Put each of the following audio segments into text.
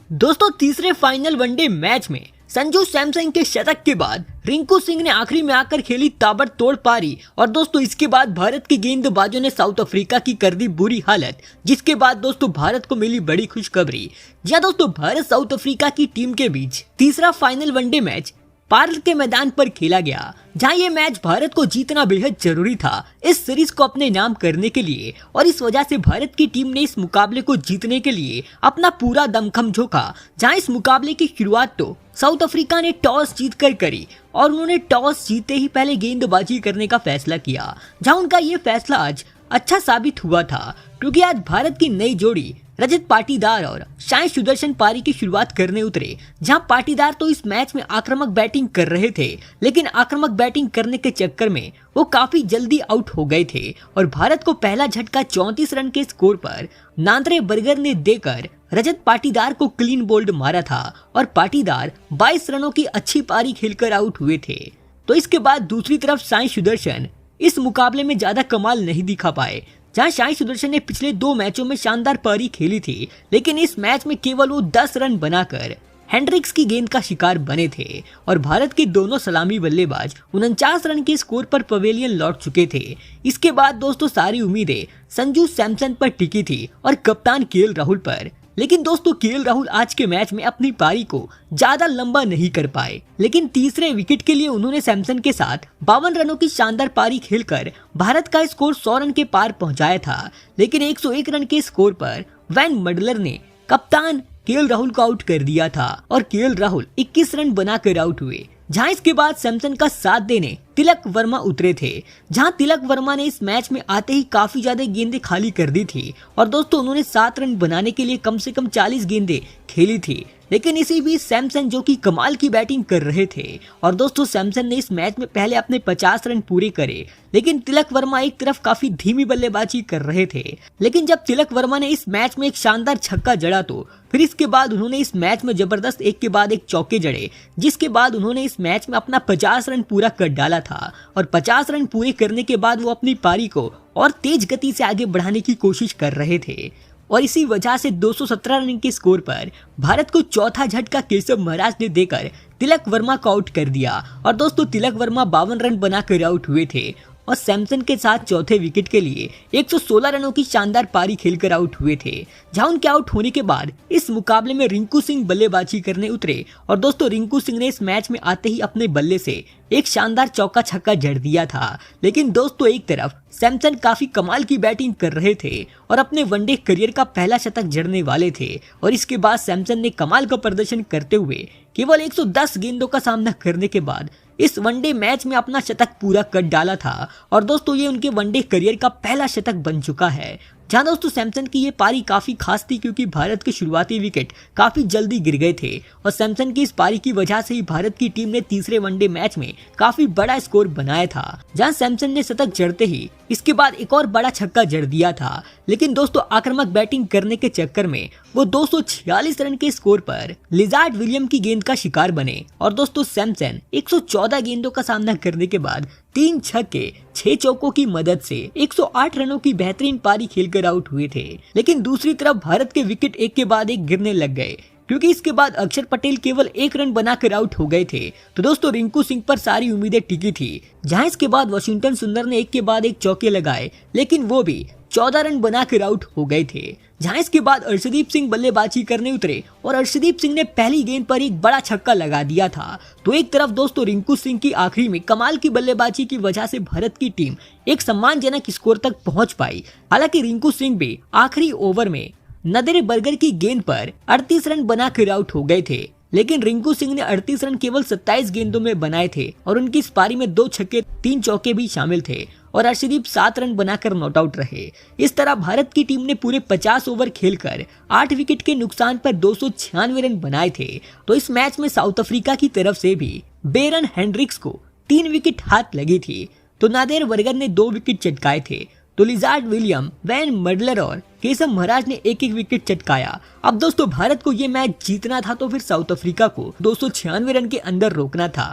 दोस्तों तीसरे final one day match में संजू सैमसन के शतक के बाद रिंकू सिंह ने आखिरी में आकर खेली ताबड़तोड़ पारी और दोस्तों इसके बाद भारत के गेंदबाजों ने साउथ अफ्रीका की कर दी बुरी हालत, जिसके बाद दोस्तों भारत को मिली बड़ी खुशखबरी। जी दोस्तों, भारत साउथ अफ्रीका की टीम के बीच तीसरा फाइनल वनडे मैच पार्ल के मैदान पर खेला गया, जहां ये मैच भारत को जीतना बेहद जरूरी था इस सीरीज को अपने नाम करने के लिए। और इस वजह से भारत की टीम ने इस मुकाबले को जीतने के लिए अपना पूरा दमखम झोंका। जहां इस मुकाबले की शुरुआत तो साउथ अफ्रीका ने टॉस जीतकर करी और उन्होंने टॉस जीते ही पहले गेंदबाजी करने का फैसला किया, जहां उनका ये फैसला आज अच्छा साबित हुआ था, क्योंकि आज भारत की नई जोड़ी रजत पाटीदार और साई सुदर्शन पारी की शुरुआत करने उतरे। जहां पाटीदार तो इस मैच में आक्रामक बैटिंग कर रहे थे, लेकिन आक्रामक बैटिंग करने के चक्कर में वो काफी जल्दी आउट हो गए थे और भारत को पहला झटका 34 रन के स्कोर पर नांद्रे बर्गर ने देकर रजत पाटीदार को क्लीन बोल्ड मारा था और पाटीदार 22 रनों की अच्छी पारी खेलकर आउट हुए थे। तो इसके बाद दूसरी तरफ साई सुदर्शन इस मुकाबले में ज्यादा कमाल नहीं दिखा पाए। जहां साई सुदर्शन ने पिछले 2 मैचों में शानदार पारी खेली थी, लेकिन इस मैच में केवल वो 10 रन बनाकर हेंड्रिक्स की गेंद का शिकार बने थे और भारत के दोनों सलामी बल्लेबाज 49 रन के स्कोर पर पवेलियन लौट चुके थे। इसके बाद दोस्तों सारी उम्मीदें संजू सैमसन पर टिकी थी और कप्तान केएल राहुल पर, लेकिन दोस्तों केएल राहुल आज के मैच में अपनी पारी को ज्यादा लंबा नहीं कर पाए। लेकिन तीसरे विकेट के लिए उन्होंने सैमसन के साथ 52 रनों की शानदार पारी खेलकर भारत का स्कोर 100 रन के पार पहुंचाया था। लेकिन 101 रन के स्कोर पर वैन मडलर ने कप्तान केएल राहुल को आउट कर दिया था और केएल राहुल 21 रन बनाकर आउट हुए। जहां इसके बाद सैमसन का साथ देने तिलक वर्मा उतरे थे, जहां तिलक वर्मा ने इस मैच में आते ही काफी ज्यादा गेंदें खाली कर दी थी और दोस्तों उन्होंने 7 रन बनाने के लिए कम से कम 40 गेंदें खेली थी। लेकिन इसी बीच सैमसन जो कि कमाल की बैटिंग कर रहे थे और दोस्तों सैमसन ने इस मैच में पहले अपने 50 रन पूरे करे, लेकिन तिलक वर्मा एक तरफ काफी धीमी बल्लेबाजी कर रहे थे। लेकिन जब तिलक वर्मा ने इस मैच में एक शानदार छक्का जड़ा तो फिर इसके बाद उन्होंने इस मैच में जबरदस्त एक के बाद एक चौके जड़े, जिसके बाद उन्होंने इस मैच में अपना 50 रन पूरा कर डाला था और 50 रन पूरे करने के बाद वो अपनी पारी को और तेज गति से आगे बढ़ाने की कोशिश कर रहे थे। और इसी वजह से 217 रन के स्कोर पर भारत को चौथा झटका केशव महाराज ने देकर तिलक वर्मा को आउट कर दिया और दोस्तों तिलक वर्मा 52 रन बनाकर आउट हुए थे और सैमसन के साथ चौथे विकेट के लिए 116 रनों की शानदार पारी खेलकर आउट हुए थे। जहां उनके आउट होने के बाद इस मुकाबले में रिंकू सिंह बल्लेबाजी करने उतरे और दोस्तों रिंकू सिंह ने इस मैच में आते ही अपने बल्ले से एक शानदार चौका छक्का जड़ दिया था। लेकिन दोस्तों एक तरफ सैमसन काफी कमाल की बैटिंग कर रहे थे और अपने वनडे करियर का पहला शतक जड़ने वाले थे और इसके बाद सैमसन ने कमाल का प्रदर्शन करते हुए केवल 110 गेंदों का सामना करने के बाद इस वनडे मैच में अपना शतक पूरा कर डाला था और दोस्तों ये उनके वनडे करियर का पहला शतक बन चुका है। जहां दोस्तों सैमसन की ये पारी काफी खास थी, क्योंकि भारत के शुरुआती विकेट काफी जल्दी गिर गए थे और सैमसन की इस पारी की वजह से ही भारत की टीम ने तीसरे वनडे मैच में काफी बड़ा स्कोर बनाया था। जहां सैमसन ने शतक जड़ते ही इसके बाद एक और बड़ा छक्का जड़ दिया था, लेकिन दोस्तों आक्रामक बैटिंग करने के चक्कर में वो 246 रन के स्कोर पर लिजार्ड विलियम की गेंद का शिकार बने और दोस्तों सैमसन 114 गेंदों का सामना करने के बाद 3 छक्के 6 चौकों की मदद से 108 रनों की बेहतरीन पारी खेलकर आउट हुए थे। लेकिन दूसरी तरफ भारत के विकेट एक के बाद एक गिरने लग गए, क्योंकि इसके बाद अक्षर पटेल केवल 1 रन बनाकर आउट हो गए थे। तो दोस्तों रिंकू सिंह पर सारी उम्मीदें टिकी थी, जहां इसके बाद वाशिंगटन सुंदर ने एक के बाद एक चौके लगाए, लेकिन वो भी 14 रन बनाकर आउट हो गए थे। जहां इसके बाद अर्शदीप सिंह बल्लेबाजी करने उतरे और अर्शदीप सिंह ने पहली गेंद पर एक बड़ा छक्का लगा दिया था। तो एक तरफ दोस्तों रिंकू सिंह की आखिरी में कमाल की बल्लेबाजी की वजह से भारत की टीम एक सम्मानजनक स्कोर तक पहुंच पाई। हालांकि रिंकू सिंह भी आखिरी ओवर में नांद्रे बर्गर की गेंद पर 38 रन बनाकर आउट हो गए थे, लेकिन रिंकू सिंह ने 38 रन केवल 27 गेंदों में बनाए थे और उनकी इस पारी में 2 छक्के 3 चौके भी शामिल थे और अर्शदीप 7 रन बनाकर नॉट आउट रहे। इस तरह भारत की टीम ने पूरे 50 ओवर खेलकर 8 विकेट के नुकसान पर 296 रन बनाए थे। तो इस मैच में साउथ अफ्रीका की तरफ से भी बेरन हेंड्रिक्स को 3 विकेट हाथ लगी थी, तो नांद्रे बर्गर ने 2 विकेट चटकाए थे, तो लिजार्ड विलियम, वैन मडलर और केशव महाराज ने 1-1 विकेट चटकाया। अब दोस्तों भारत को ये मैच जीतना था तो फिर साउथ अफ्रीका को 296 रन के अंदर रोकना था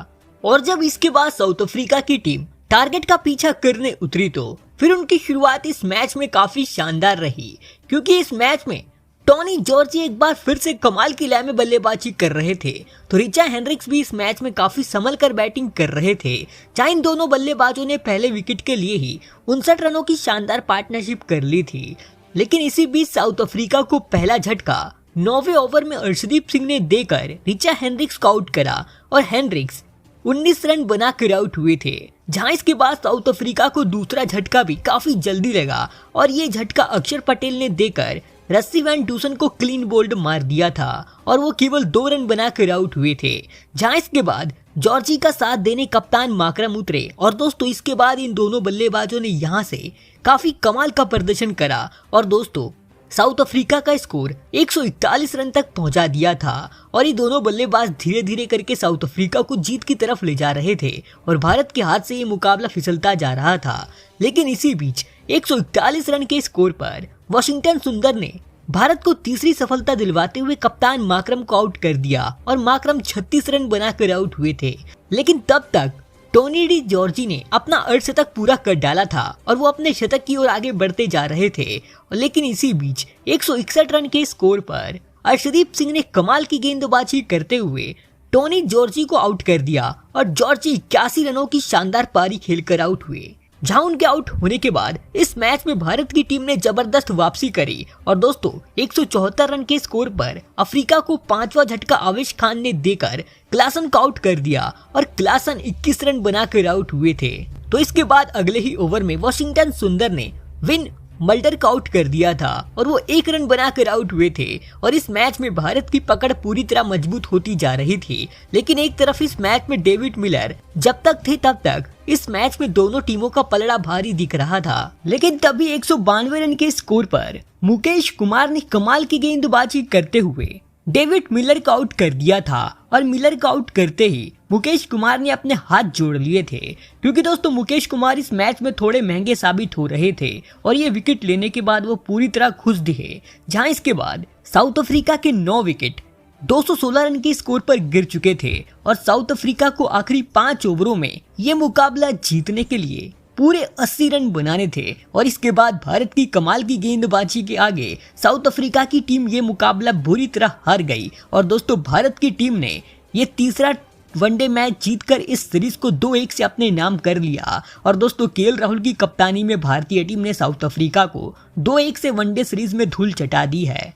और जब इसके बाद साउथ अफ्रीका की टीम टारगेट का पीछा करने उतरी तो फिर उनकी शुरुआत इस मैच में काफी शानदार रही, क्योंकि इस मैच में टोनी जॉर्जी एक बार फिर से कमाल की लय में बल्लेबाजी कर रहे थे, तो रिचा हेनरिक्स भी इस मैच में काफी संभल कर बैटिंग कर रहे थे। जहां इन दोनों बल्लेबाजों ने पहले विकेट के लिए ही 59 रनों की शानदार पार्टनरशिप कर ली थी। लेकिन इसी बीच साउथ अफ्रीका को पहला झटका 9वें ओवर में अर्शदीप सिंह ने देकर रिचा हेनरिक्स को आउट करा और हेनरिक्स 19 रन बनाकर आउट हुए थे। जहां इसके बाद साउथ अफ्रीका को दूसरा झटका भी काफी जल्दी लगा और ये झटका अक्षर पटेल ने देकर रस्सी वैन डूसन को क्लीन बोल्ड मार दिया था और वो केवल 2 रन बनाकर आउट हुए थे। जहां इसके बाद जॉर्जी का साथ देने कप्तान माकरम उतरे और दोस्तों इसके बाद इन दोनों बल्लेबाजों ने यहां से काफी कमाल का प्रदर्शन करा और दोस्तों साउथ अफ्रीका का स्कोर 141 रन तक पहुंचा दिया था और ये दोनों बल्लेबाज धीरे धीरे करके साउथ अफ्रीका को जीत की तरफ ले जा रहे थे और भारत के हाथ से ये मुकाबला फिसलता जा रहा था। लेकिन इसी बीच 141 रन के स्कोर पर वाशिंगटन सुंदर ने भारत को तीसरी सफलता दिलवाते हुए कप्तान माकरम को आउट कर दिया और माकरम 36 रन बनाकर आउट हुए थे। लेकिन तब तक टोनी डी जॉर्जी ने अपना अर्धशतक पूरा कर डाला था और वो अपने शतक की ओर आगे बढ़ते जा रहे थे। लेकिन इसी बीच 161 रन के स्कोर पर अर्शदीप सिंह ने कमाल की गेंदबाजी करते हुए टोनी जॉर्जी को आउट कर दिया और जॉर्जी 81 रनों की शानदार पारी खेलकर आउट हुए। जहां उनके आउट होने के बाद इस मैच में भारत की टीम ने जबरदस्त वापसी करी और दोस्तों 174 रन के स्कोर पर अफ्रीका को 5वां झटका आवेश खान ने देकर क्लासन को आउट कर दिया और क्लासन 21 रन बनाकर आउट हुए थे। तो इसके बाद अगले ही ओवर में वाशिंगटन सुंदर ने विन मल्टर को आउट कर दिया था और वो 1 रन बनाकर आउट हुए थे और इस मैच में भारत की पकड़ पूरी तरह मजबूत होती जा रही थी। लेकिन एक तरफ इस मैच में डेविड मिलर जब तक थे तब तक इस मैच में दोनों टीमों का पलड़ा भारी दिख रहा था। लेकिन तभी 192 रन के स्कोर पर मुकेश कुमार ने कमाल की गेंदबाजी करते हुए डेविड मिलर को आउट कर दिया था और मिलर को आउट करते ही मुकेश कुमार ने अपने हाथ जोड़ लिए थे क्योंकि दोस्तों मुकेश कुमार इस मैच में थोड़े महंगे साबित हो रहे थे और ये विकेट लेने के बाद वो पूरी तरह खुश दिखे। जहां इसके बाद साउथ अफ्रीका के 9 विकेट 216 रन के स्कोर पर गिर चुके थे और साउथ अफ्रीका को आखिरी 5 ओवरों में ये मुकाबला जीतने के लिए पूरे 80 रन बनाने थे और इसके बाद भारत की कमाल की गेंदबाजी के आगे साउथ अफ्रीका की टीम ये मुकाबला बुरी तरह हार गई और दोस्तों भारत की टीम ने ये तीसरा वनडे मैच जीतकर इस सीरीज को 2-1 से अपने नाम कर लिया और दोस्तों केएल राहुल की कप्तानी में भारतीय टीम ने साउथ अफ्रीका को 2-1 से वनडे सीरीज में धूल चटा दी है।